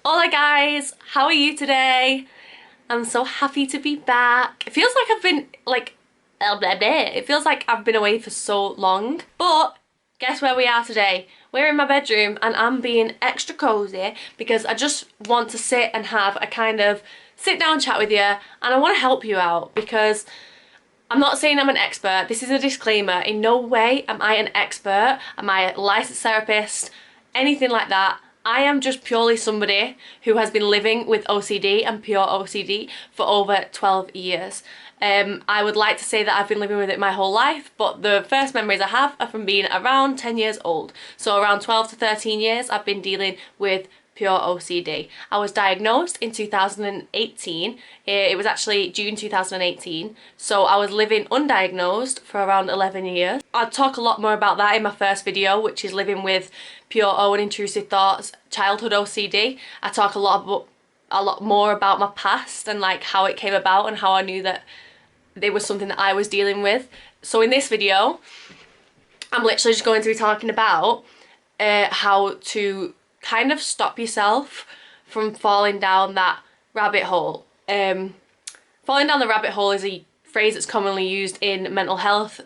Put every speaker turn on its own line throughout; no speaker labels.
Hola guys, how are you today? I'm so happy to be back. It feels like I've been it feels like I've been away for so long, but guess where we are today? We're in my bedroom and I'm being extra cozy because I just want to sit and have a kind of sit down chat with you, and I want to help you out because I'm not saying I'm an expert. This is a disclaimer. In no way am I an expert. Am I a licensed therapist? Anything like that. I am just purely somebody who has been living with OCD and pure OCD for over 12 years. I would like to say that I've been living with it my whole life, but the first memories I have are from being around 10 years old. So around 12 to 13 years I've been dealing with pure OCD. I was diagnosed in 2018. It was actually June 2018. So I was living undiagnosed for around 11 years. I'll talk a lot more about that in my first video, which is living with Pure O Intrusive Thoughts, childhood OCD. I talk a lot more about my past and like how it came about and how I knew that it was something that I was dealing with. So in this video, I'm literally just going to be talking about how to kind of stop yourself from falling down that rabbit hole. Falling down the rabbit hole is a phrase that's commonly used in mental health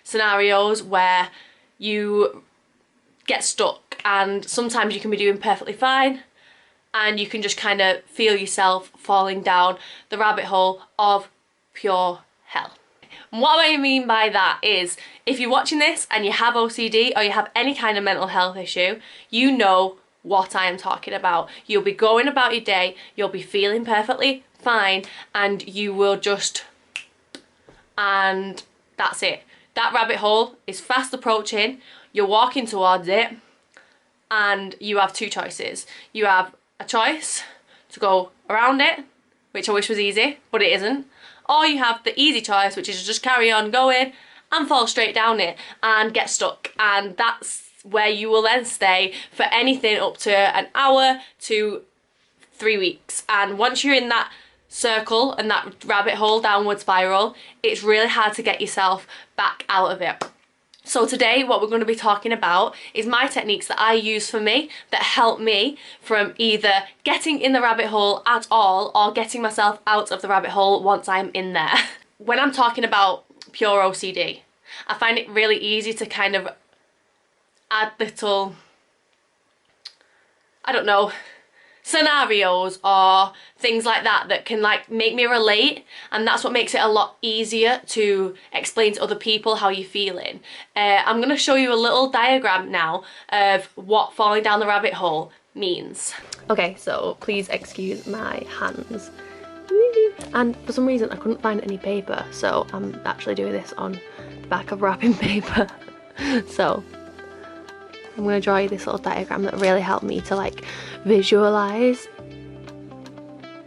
scenarios where you get stuck, and sometimes you can be doing perfectly fine and you can just kind of feel yourself falling down the rabbit hole of pure hell. And what I mean by that is, if you're watching this and you have OCD or you have any kind of mental health issue, you know what I am talking about. You'll be going about your day, you'll be feeling perfectly fine, and you will just, and that's it. That rabbit hole is fast approaching, you're walking towards it, and you have two choices. You have a choice to go around it, which I wish was easy, but it isn't. Or you have the easy choice, which is to just carry on going and fall straight down it and get stuck. And that's where you will then stay for anything up to an hour to 3 weeks. And once you're in that circle and that rabbit hole downward spiral, it's really hard to get yourself back out of it. So today what we're going to be talking about is my techniques that I use for me that help me from either getting in the rabbit hole at all or getting myself out of the rabbit hole once I'm in there. When I'm talking about pure OCD, I find it really easy to kind of add little, I don't know, scenarios or things like that that can like make me relate, and that's what makes it a lot easier to explain to other people how you're feeling. I'm going to show you a little diagram now of what falling down the rabbit hole means. Okay, so please excuse my hands. And for some reason I couldn't find any paper, so I'm actually doing this on the back of wrapping paper. So I'm going to draw you this little diagram that really helped me to like visualize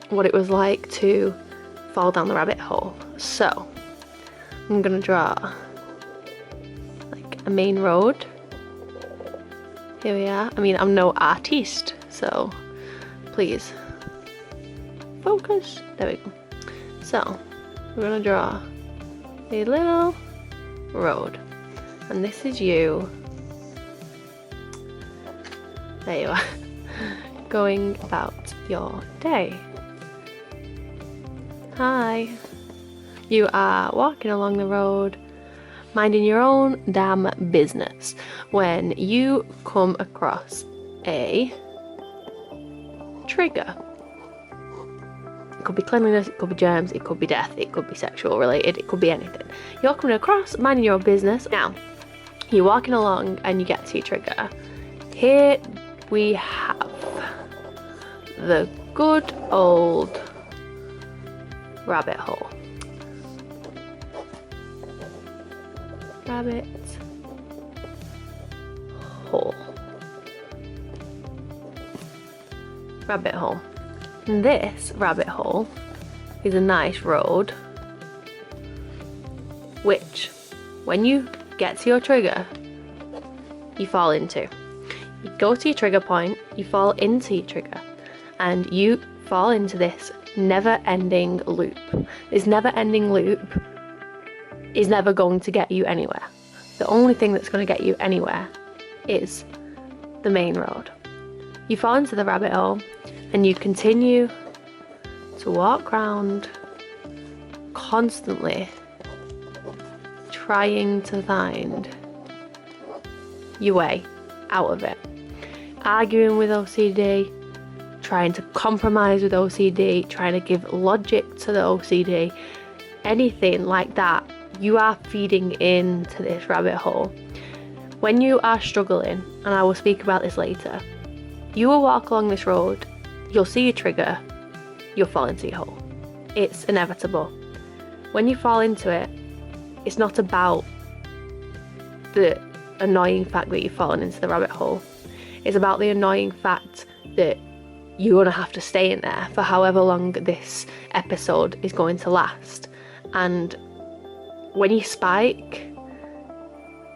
what it was like to fall down the rabbit hole. So I'm going to draw like a main road. Here we are. I mean, I'm no artiste, so please focus. There we go. So we're going to draw a little road, and this is you. There you are, going about your day. Hi. You are walking along the road, minding your own damn business, when you come across a trigger. It could be cleanliness, it could be germs, it could be death, it could be sexual related, it could be anything. You're coming across, minding your own business. Now, you're walking along and you get to your trigger. Here we have the good old rabbit hole. Rabbit hole. Rabbit hole. And this rabbit hole is a nice road which, when you get to your trigger, you fall into. You go to your trigger point, you fall into your trigger, and you fall into this never-ending loop. This never-ending loop is never going to get you anywhere. The only thing that's going to get you anywhere is the main road. You fall into the rabbit hole and you continue to walk around constantly trying to find your way out of it. Arguing with OCD, trying to compromise with OCD, trying to give logic to the OCD, anything like that, you are feeding into this rabbit hole. When you are struggling, and I will speak about this later, you will walk along this road, you'll see a trigger, you'll fall into your hole. It's inevitable. When you fall into it, it's not about the annoying fact that you've fallen into the rabbit hole. It's about the annoying fact that you're going to have to stay in there for however long this episode is going to last. And when you spike,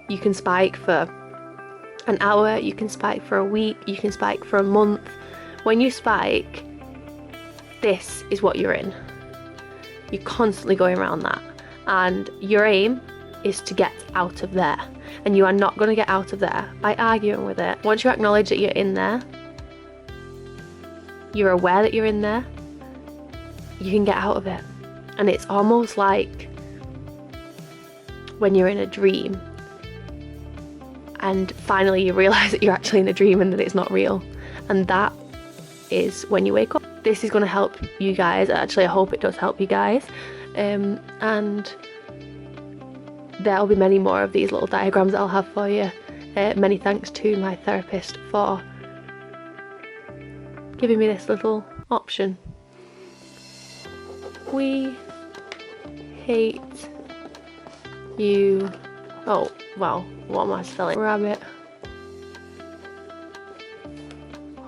you can spike for an hour, you can spike for a week, you can spike for a month. When you spike, this is what you're in. You're constantly going around that. And your aim is to get out of there. And you are not going to get out of there by arguing with it. Once you acknowledge that you're in there, you're aware that you're in there, you can get out of it. And it's almost like when you're in a dream and finally you realise that you're actually in a dream and that it's not real. And that is when you wake up. This is going to help you guys. Actually, I hope it does help you guys. And there'll be many more of these little diagrams that I'll have for you. Many thanks to my therapist for giving me this little option. We hate you. Oh, wow. What am I spelling? Rabbit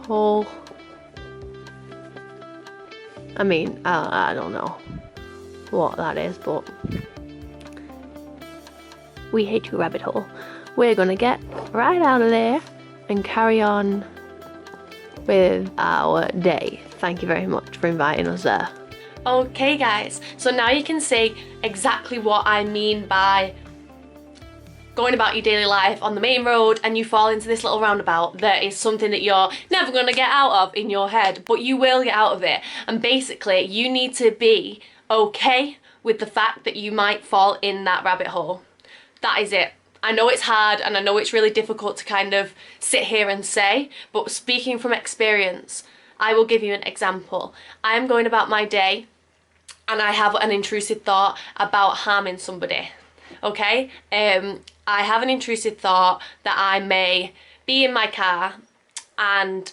hole. I mean, I don't know what that is, but we hate you, rabbit hole. We're gonna get right out of there and carry on with our day. Thank you very much for inviting us there. Okay guys, so now you can see exactly what I mean by going about your daily life on the main road and you fall into this little roundabout that is something that you're never going to get out of in your head, but you will get out of it. And basically you need to be okay with the fact that you might fall in that rabbit hole. That is it. I know it's hard and I know it's really difficult to kind of sit here and say, but speaking from experience, I will give you an example. I'm going about my day and I have an intrusive thought about harming somebody. Okay? I have an intrusive thought that I may be in my car and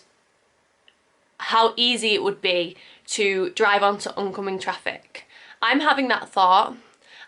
how easy it would be to drive onto oncoming traffic. I'm having that thought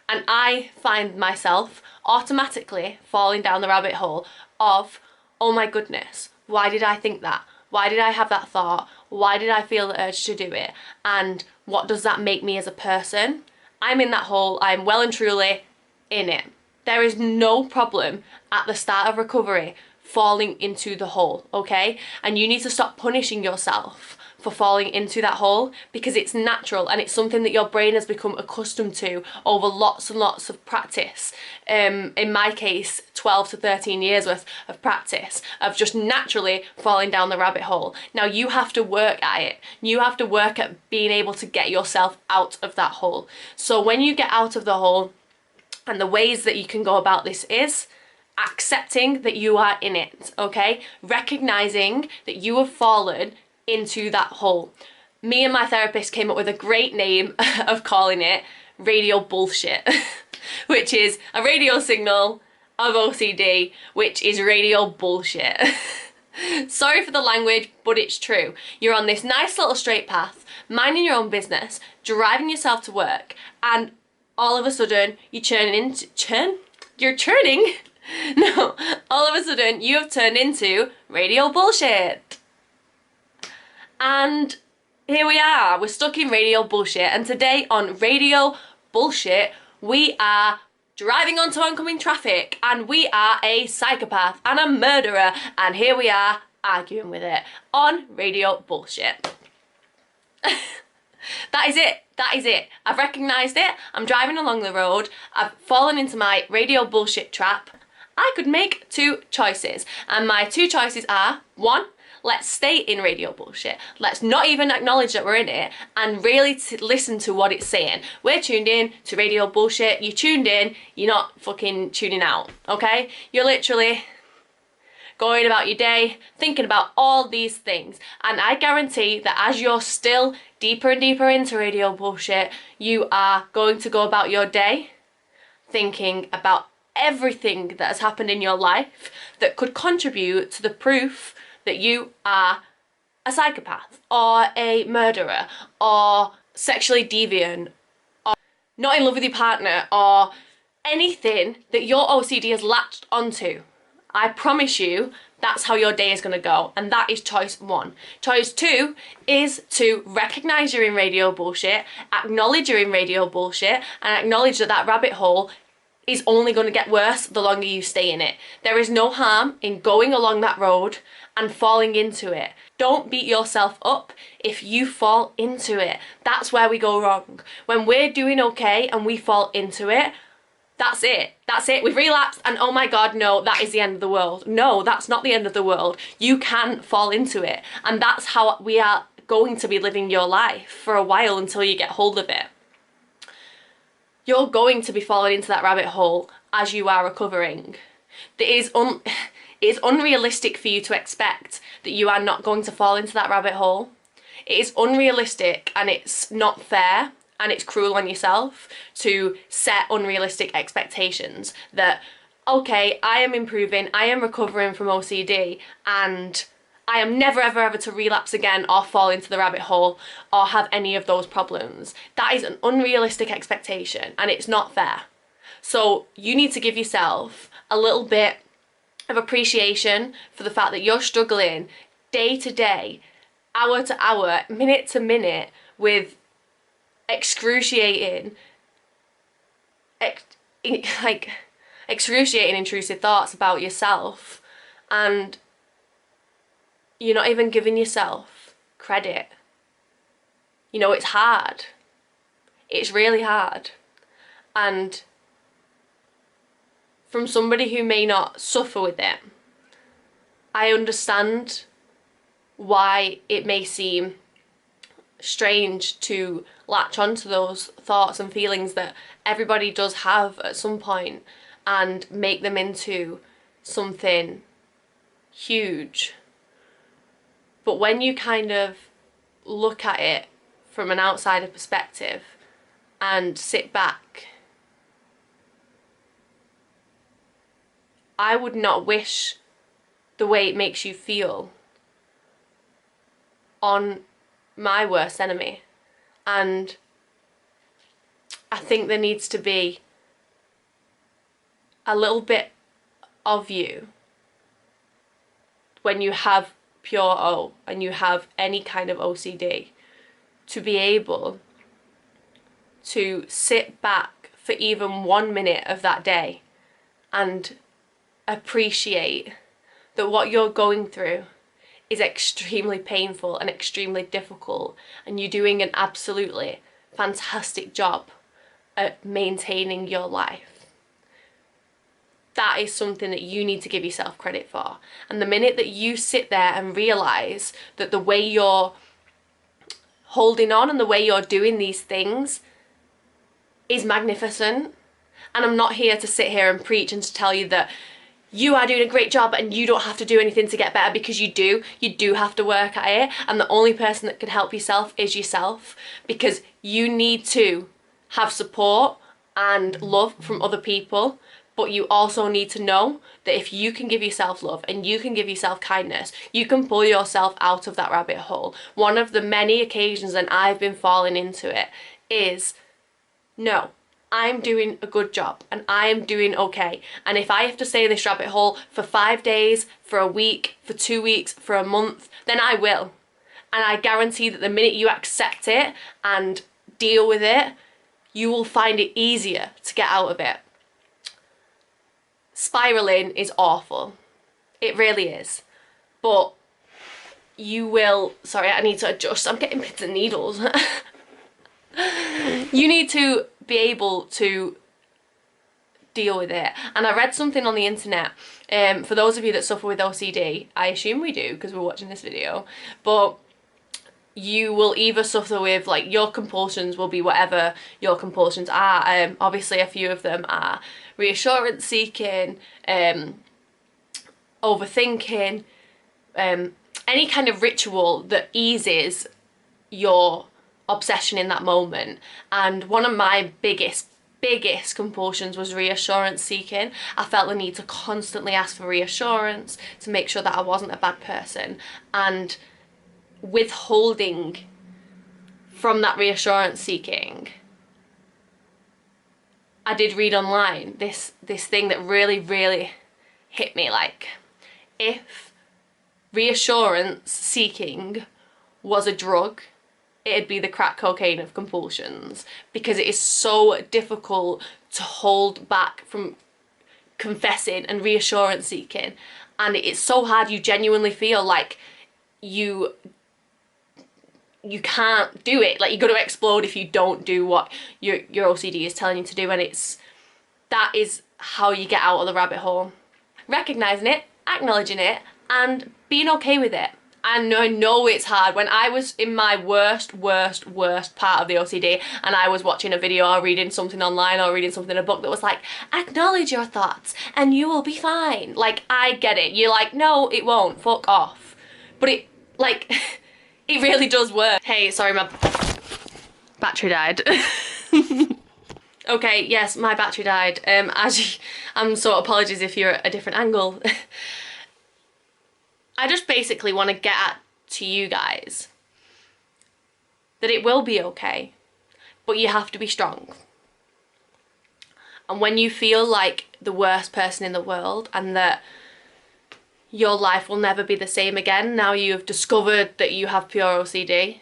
and I find myself automatically falling down the rabbit hole of, oh my goodness, why did I think that? Why did I have that thought? Why did I feel the urge to do it? And what does that make me as a person? I'm in that hole. I'm well and truly in it. There is no problem at the start of recovery falling into the hole, okay? And you need to stop punishing yourself for falling into that hole because it's natural and it's something that your brain has become accustomed to over lots and lots of practice. In my case, 12 to 13 years worth of practice of just naturally falling down the rabbit hole. Now you have to work at it. You have to work at being able to get yourself out of that hole. So when you get out of the hole, and the ways that you can go about this is accepting that you are in it, okay? Recognizing that you have fallen into that hole. Me and my therapist came up with a great name of calling it radio bullshit, which is a radio signal of OCD, which is radio bullshit. Sorry for the language, but it's true. You're on this nice little straight path, minding your own business, driving yourself to work, and all of a sudden you're churning? No, all of a sudden you have turned into radio bullshit. And here we are, we're stuck in radio bullshit, and today on radio bullshit we are driving onto oncoming traffic and we are a psychopath and a murderer, and here we are arguing with it on radio bullshit. That is it. That is it. I've recognised it. I'm driving along the road. I've fallen into my radio bullshit trap. I could make two choices, and my two choices are: one, let's stay in radio bullshit. Let's not even acknowledge that we're in it and really listen to what it's saying. We're tuned in to radio bullshit. You tuned in, you're not fucking tuning out, okay? You're literally going about your day, thinking about all these things. And I guarantee that as you're still deeper and deeper into radio bullshit, you are going to go about your day thinking about everything that has happened in your life that could contribute to the proof that you are a psychopath or a murderer or sexually deviant or not in love with your partner or anything that your OCD has latched onto. I promise you that's how your day is going to go, and that is choice 1. Choice 2 is to recognise you're in radio bullshit, acknowledge you're in radio bullshit, and acknowledge that that rabbit hole is only going to get worse the longer you stay in it. There is no harm in going along that road and falling into it. Don't beat yourself up if you fall into it. That's where we go wrong. When we're doing okay and we fall into it, that's it. That's it. We've relapsed and oh my God, no, that is the end of the world. No, that's not the end of the world. You can fall into it. And that's how we are going to be living your life for a while until you get hold of it. You're going to be falling into that rabbit hole as you are recovering. It is unrealistic for you to expect that you are not going to fall into that rabbit hole. It is unrealistic and it's not fair and it's cruel on yourself to set unrealistic expectations that, okay, I am improving, I am recovering from OCD and I am never ever ever to relapse again or fall into the rabbit hole or have any of those problems. That is an unrealistic expectation and it's not fair. So you need to give yourself a little bit of appreciation for the fact that you're struggling day to day, hour to hour, minute to minute with excruciating intrusive thoughts about yourself, and you're not even giving yourself credit. You know, it's hard. It's really hard. And from somebody who may not suffer with it, I understand why it may seem strange to latch onto those thoughts and feelings that everybody does have at some point and make them into something huge. But when you kind of look at it from an outsider perspective and sit back, I would not wish the way it makes you feel on my worst enemy. And I think there needs to be a little bit of you when you have Pure O and you have any kind of OCD to be able to sit back for even 1 minute of that day and appreciate that what you're going through is extremely painful and extremely difficult, and you're doing an absolutely fantastic job at maintaining your life. That is something that you need to give yourself credit for. And the minute that you sit there and realise that the way you're holding on and the way you're doing these things is magnificent, and I'm not here to sit here and preach and to tell you that you are doing a great job and you don't have to do anything to get better, because you do have to work at it, and the only person that can help yourself is yourself, because you need to have support and love from other people, but you also need to know that if you can give yourself love and you can give yourself kindness, you can pull yourself out of that rabbit hole. One of the many occasions that I've been falling into it is, no, I'm doing a good job and I am doing okay. And if I have to stay in this rabbit hole for 5 days, for a week, for 2 weeks, for a month, then I will. And I guarantee that the minute you accept it and deal with it, you will find it easier to get out of it. Spiraling is awful. It really is. But you will, sorry, I need to adjust. I'm getting pins and needles. You need to be able to deal with it. And I read something on the internet, for those of you that suffer with OCD, I assume we do because we're watching this video, but you will either suffer with, like, your compulsions will be whatever your compulsions are. Obviously a few of them are reassurance seeking, overthinking, any kind of ritual that eases your obsession in that moment. And one of my biggest compulsions was reassurance seeking. I felt the need to constantly ask for reassurance to make sure that I wasn't a bad person, and withholding from that reassurance seeking. I did read online this thing that really hit me, like, if reassurance seeking was a drug, it'd be the crack cocaine of compulsions, because it is so difficult to hold back from confessing and reassurance seeking, and it's so hard. You genuinely feel like you can't do it, like you're going to explode if you don't do what your OCD is telling you to do, and that is how you get out of the rabbit hole. Recognising it, acknowledging it, and being okay with it. And I know it's hard. When I was in my worst part of the OCD, and I was watching a video or reading something online or reading something in a book that was like, acknowledge your thoughts and you will be fine. Like, I get it. You're like, no, it won't. Fuck off. But it, like, it really does work. Hey, sorry, my battery died. Okay, yes, my battery died. So apologies if you're at a different angle. I just basically want to get at to you guys that it will be okay, but you have to be strong. And when you feel like the worst person in the world and that your life will never be the same again, now you've discovered that you have pure OCD,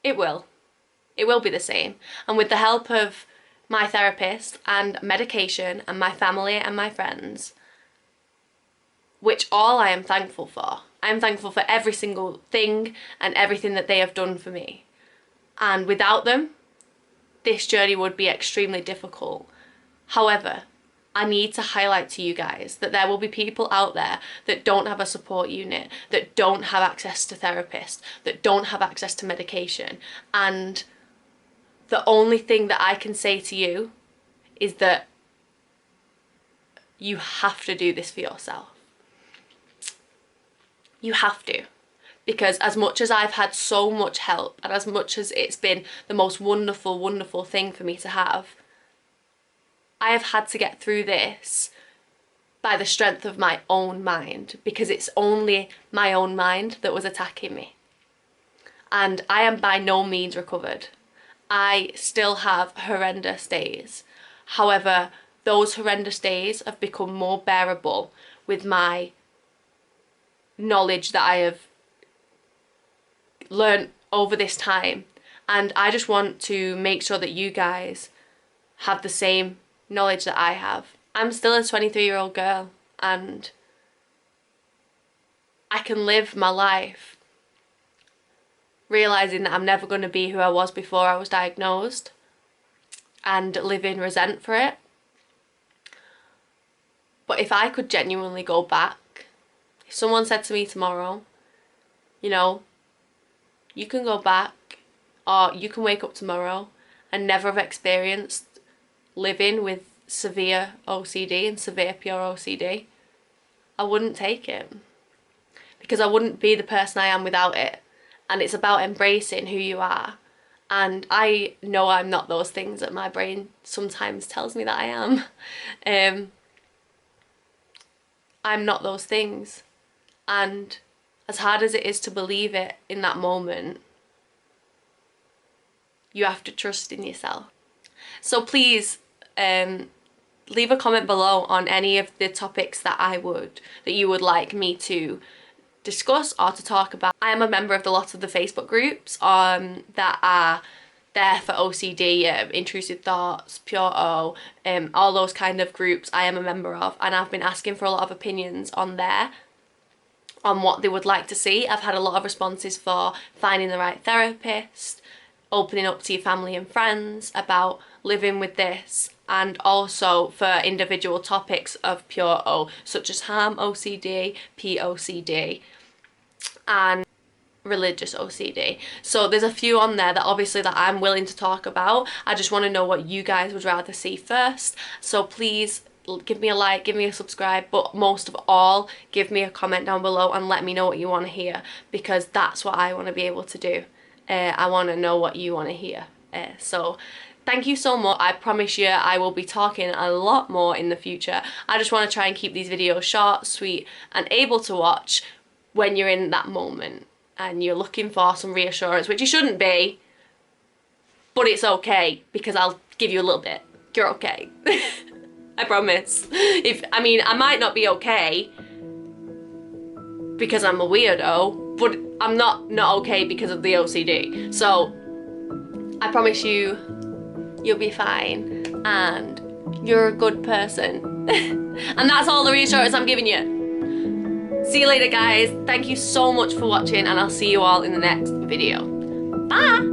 it will. It will be the same. And with the help of my therapist and medication and my family and my friends, which all I am thankful for. I'm thankful for every single thing and everything that they have done for me. And without them, this journey would be extremely difficult. However, I need to highlight to you guys that there will be people out there that don't have a support unit, that don't have access to therapists, that don't have access to medication. And the only thing that I can say to you is that you have to do this for yourself. You have to. Because as much as I've had so much help, and as much as it's been the most wonderful thing for me to have, I have had to get through this by the strength of my own mind, because it's only my own mind that was attacking me. And I am by no means recovered. I still have horrendous days. However, those horrendous days have become more bearable with my knowledge that I have learned over this time. And I just want to make sure that you guys have the same knowledge that I have. I'm still a 23-year-old girl, and I can live my life realising that I'm never going to be who I was before I was diagnosed, and live in resent for it. But if I could genuinely go back, if someone said to me tomorrow, you know, you can go back, or you can wake up tomorrow and never have experienced living with severe OCD and severe pure OCD, I wouldn't take it, because I wouldn't be the person I am without it. And it's about embracing who you are. And I know I'm not those things that my brain sometimes tells me that I am. I'm not those things. And as hard as it is to believe it in that moment, you have to trust in yourself. So please leave a comment below on any of the topics that you would like me to discuss or to talk about. I am a member of a lot of the Facebook groups that are there for OCD, Intrusive Thoughts, Pure O, all those kind of groups I am a member of, and I've been asking for a lot of opinions on there on what they would like to see. I've had a lot of responses for finding the right therapist, opening up to your family and friends about living with this, and also for individual topics of Pure O, such as harm OCD, POCD, and religious OCD. So there's a few on there that obviously that I'm willing to talk about. I just want to know what you guys would rather see first. So please give me a like, give me a subscribe, but most of all, give me a comment down below and let me know what you want to hear, because that's what I want to be able to do. I want to know what you want to hear. So thank you so much. I promise you I will be talking a lot more in the future. I just want to try and keep these videos short, sweet, and able to watch when you're in that moment and you're looking for some reassurance, which you shouldn't be, but it's okay, because I'll give you a little bit. You're okay. I promise. I might not be okay because I'm a weirdo, but I'm not okay because of the OCD. So I promise you, you'll be fine and you're a good person. And that's all the reassurance I'm giving you. See you later, guys. Thank you so much for watching, and I'll see you all in the next video. Bye!